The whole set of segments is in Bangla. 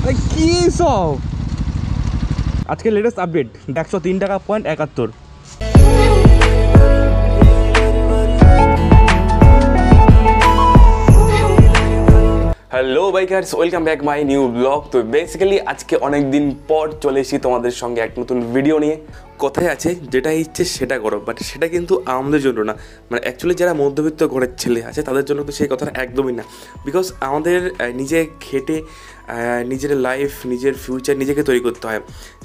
কি সব আজকে লেটেস্ট আপডেট 103 টাকা point 71। Hello bikers, welcome back my new blog. তো বেসিক্যালি আজকে অনেক দিন পর চলে এসেছি তোমাদের সঙ্গে এক নতুন ভিডিও নিয়ে। কথায় আছে যেটা ইচ্ছে সেটা করো, বাট সেটা কিন্তু আমাদের জন্য না, মানে অ্যাকচুয়ালি যারা মধ্যবিত্ত ঘরের ছেলে আছে তাদের জন্য তো সেই কথাটা একদমই না। বিকজ আমাদের নিজে খেটে নিজের লাইফ, নিজের ফিউচার নিজেকে তৈরি করতে হয়,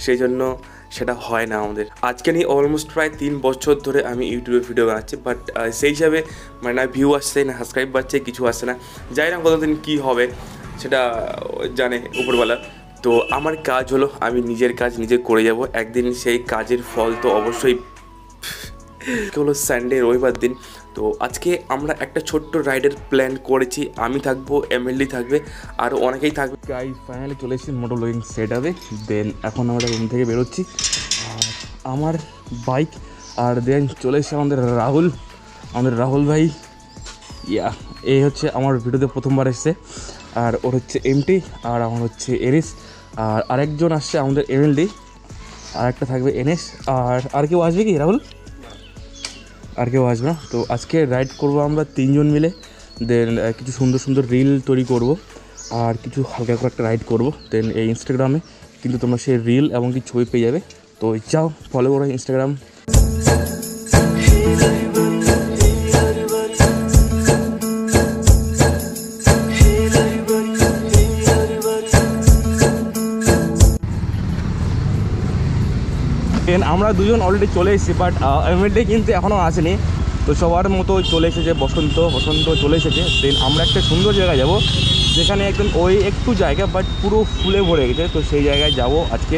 সেই জন্য সেটা হয় না আমাদের। আজকে নিয়ে অলমোস্ট প্রায় 3 বছর ধরে আমি ইউটিউবে ভিডিও বানাচ্ছি, বাট সেই হিসাবে মানে না ভিউ আসছে না সাবস্ক্রাইব বাড়ছে, কিছু আসছে না। জানি না কতদিন কী হবে সেটা জানে উপরওয়ালা। তো আমার কাজ হলো আমি নিজের কাজ নিজে করে যাব, একদিন সেই কাজের ফল তো অবশ্যই হলো সানডে, রবিবার দিন। তো আজকে আমরা একটা ছোট্ট রাইডের প্ল্যান করেছি, আমি থাকবো, এমএলডি থাকবে, আর অনেকেই থাকবে। গাইস ফাইনালি চলে এসেছি মোটর ব্লগিং সেট আপে। দেন এখন আমরা রুম থেকে বেরোচ্ছি, আর আমার বাইক, আর দেন চলে এসেছে আমাদের রাহুল ভাই। এই হচ্ছে আমার ভিডিওতে প্রথমবার এসছে, আর ওর হচ্ছে এমটি, আর আমার হচ্ছে এরিস, আর আরেকজন আসছে আমাদের এমএলডি, আর একটা থাকবে এনএস। আর কেউ আসবে কি রাহুল? আর কেউ আসবে না। তো আজকে রাইড করব আমরা 3 জন মিলে। দেন কিছু সুন্দর সুন্দর রিল তৈরি করব, আর কিছু হালকা করে একটা রাইড করব। দেন এই ইনস্টাগ্রামে কিন্তু তোমরা সেই রিল এবং কি ছবি পেয়ে যাবে। তো যাও ফলো করো ইনস্টাগ্রাম। আমরা দুজন অলরেডি চলে এসেছি, বাট এমএলডি কিন্তু এখনও আসেনি। তো সবার মতো চলে এসেছে, বসন্ত চলে এসেছে। দেন আমরা একটা সুন্দর জায়গায় যাব, যেখানে একদম ওই একটু জায়গা বাট পুরো ফুলে ভরে গেছে। তো সেই জায়গায় যাব আজকে,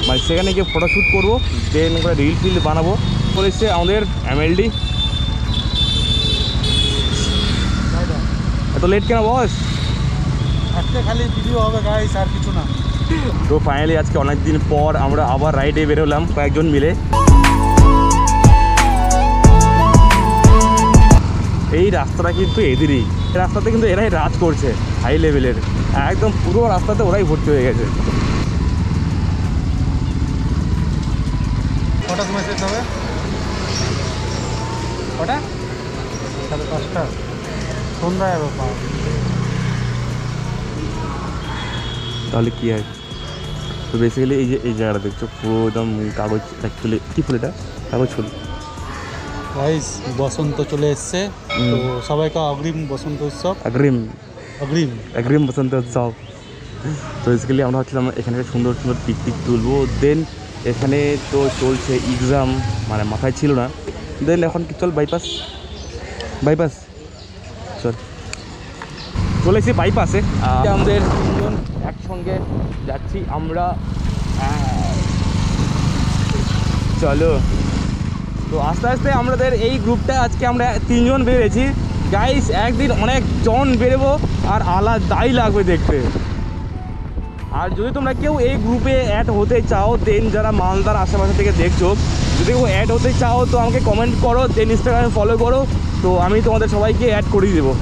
মানে সেখানে গিয়ে ফটোশ্যুট করবো, দেন আমরা রিল বানাবো। চলে এসছে আমাদের এমএলডি। এত লেট কেন বস? আজকে খালি ভিডিও হবে গাইস, আর কিছু না। তো ফাইনালি আজকে অনেক দিন পর আমরা আবার রাইডে বেরোলাম কয়েকজন মিলে। এই রাস্তাটা কিন্তু এদেরই, এই রাস্তাতে কিন্তু এরাই রাজ করছে, হাই লেভেলের একদম পুরো রাস্তাতে ওরাই ভর্তি হয়ে গেছে। কটা সময় শেষ হবে? কটা? 5:30। সন্ধ্যা যাবে তাহলে কী হয়? তো বেসিক্যালি এই জায়গাটা দেখছো পুরো একদম কাগজ, অ্যাকচুয়ালি কী ফুল এটা? কাগজ ফুল। গাইস বসন্ত চলে এসছে, তো সবাইকে অগ্রিম বসন্ত উৎসব। অগ্রিম বসন্ত উৎসব। তো বেসিক্যালি আমরা ভাবছিলাম এখানে সুন্দর সুন্দর পিক তুলবো। দেন এখানে তো চলছে এক্সাম, মানে মাথায় ছিল না। দেন এখন কি চল বাইপাস চল, চলেছি বাইপাসে। আমাদের 3 জন একসঙ্গে যাচ্ছি আমরা, চলো। তো আস্তে আস্তে আমাদের এই গ্রুপটা আজকে আমরা 3 জন বেরিয়েছি গাইস। একদিন অনেক জন বেরোবো, আর আলাদাই লাগবে দেখতে। আর যদি তোমরা কেউ এই গ্রুপে অ্যাড হতে চাও, দেন যারা মালদার আশেপাশে থেকে দেখছো, যদি কেউ অ্যাড হতে চাও তো আমাকে কমেন্ট করো, দেন ইনস্টাগ্রামে ফলো করো, তো আমি তোমাদের সবাইকে অ্যাড করিয়ে দেবো।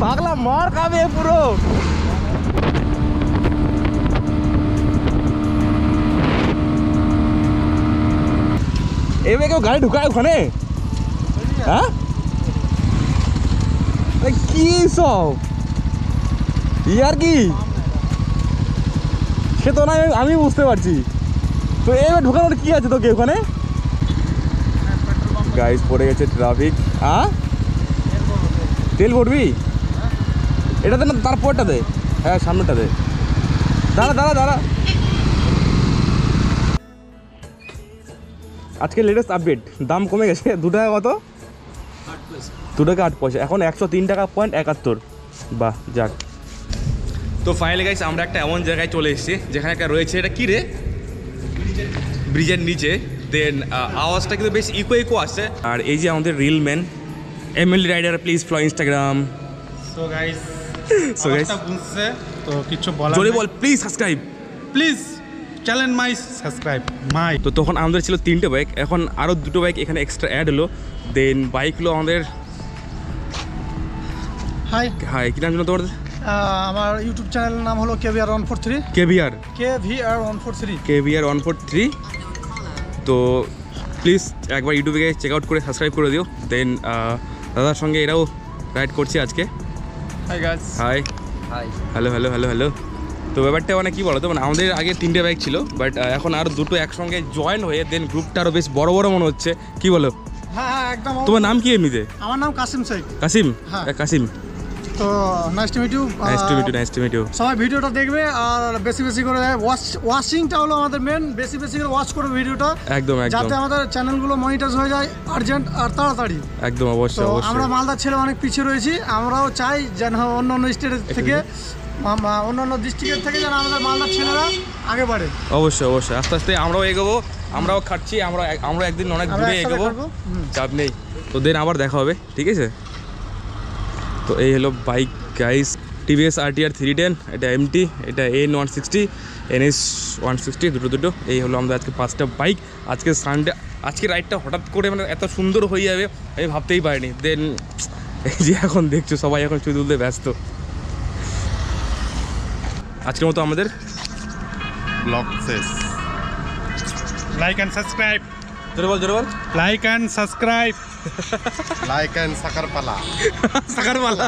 পাগলা মার খাবে পুরো। এবার কেউ গাড়ি ঢুকায় ওখানে? হ্যাঁ কি সব ইয়ার কি সে তো না, আমি বুঝতে পারছি। তো এবার ঢুকানোর কি আছে তোকে ওখানে? গাইস পড়ে গেছে ট্রাফিক। হ্যাঁ তেল ভরবি? এটাতে না, তারপরটাতে, হ্যাঁ সামনেটাতে। দাঁড়া। আজকে লেটেস্ট আপডেট, দাম কমে গেছে। 2 টাকা কত? 2 টাকা 8 পয়সা, এখন 103 টাকা পয়েন্ট 71। বাহ যাক। তো ফাইনালি গাইস আমরা একটা এমন জায়গায় চলে এসেছি যেখানে একটা রয়েছে, এটা কী রে, ব্রিজের নিচে। দেন আওয়াজটা কিন্তু বেশ ইকো আসছে। আর এই যে আমাদের reel man, MLD rider please follow Instagram. So guys So guys, বুঝছে তো কিছু বলার জোরে বল please subscribe. Please channel my subscribe my. তো তখন আমাদের ছিল 3টে বাইক, এখন আরও 2টো বাইক এখানে এক্সট্রা অ্যাড হলো। দেন বাইক হলো আমাদের, হাই, হাই কী নাম ছিল তোমার? আমার ইউটিউব চ্যানেলের নাম হলো KVR 143। KVR KVR 143। KVR 143। তো প্লিজ একবার ইউটিউবে গিয়ে চেক আউট করে সাবস্ক্রাইব করে দিও। দেন দাদার সঙ্গে এরাও রাইড করছি আজকে। Hi guys. High high. Hello hello hello hello. তো ব্যাপারটা মানে কী বলো তো, মানে আমাদের আগে 3টে বাইক ছিল, বাট এখন আর 2টো একসঙ্গে জয়েন হয়ে দেন গ্রুপটা আরও বেশ বড় বড় মনে হচ্ছে। কি বলো? হ্যাঁ একদম। তোমার নাম কি এমনিতে? আমার নাম কাসিম শেখ। কাসিম? হ্যাঁ। কাসিম, তো nice to meet you. Nice to meet you, nice to meet you. সবাই ভিডিওটা দেখবে আর বেশি বেশি করে ওয়াচিংটা হলো আমাদের মেন, বেশি বেশি করে ওয়াচ করবে ভিডিওটা, একদম একদম যাতে আমাদের চ্যানেলগুলো মনিটাইজ হয়ে যায় আর্জেন্ট আর তাড়াতাড়ি। একদম অবশ্যই তো অবশ্যই। আমরা মালদার ছেলে অনেক পিছিয়ে রয়েছি, আমরাও চাই যেন অন্য অন্য স্টেটের থেকে অন্য অন্য ডিস্ট্রিক্টের থেকে যেন আমাদের মালদার ছেলেরা আগে বাড়ে। অবশ্যই অবশ্যই, আস্তে আস্তে আমরাও এগোবো, আমরাও খাচ্ছি, আমরা একদিন অনেক আমরা দূরে একসাথে এগোবো, করবো। চাপ নেই। তো দেন আবার দেখা হবে, ঠিক আছে? তো এই হলো বাইক গাইস, TVS RTR 310, এটা MT, এটা AN 160, NS 160, দুটো। এই হলো আমাদের আজকে 5টা বাইক। আজকে সানডে, আজকে রাইডটা হঠাৎ করে মানে এত সুন্দর হয়ে যাবে আমি ভাবতেই পারিনি। দেন এই যে এখন দেখছো সবাই এখন ছবি তুলতে ব্যস্ত। আজকের মতো আমাদের ব্লগ শেষ। Like and subscribe. জোরে বল জোরে বল। Like and subscribe. Like and সাকার পালা। সাকার মালা।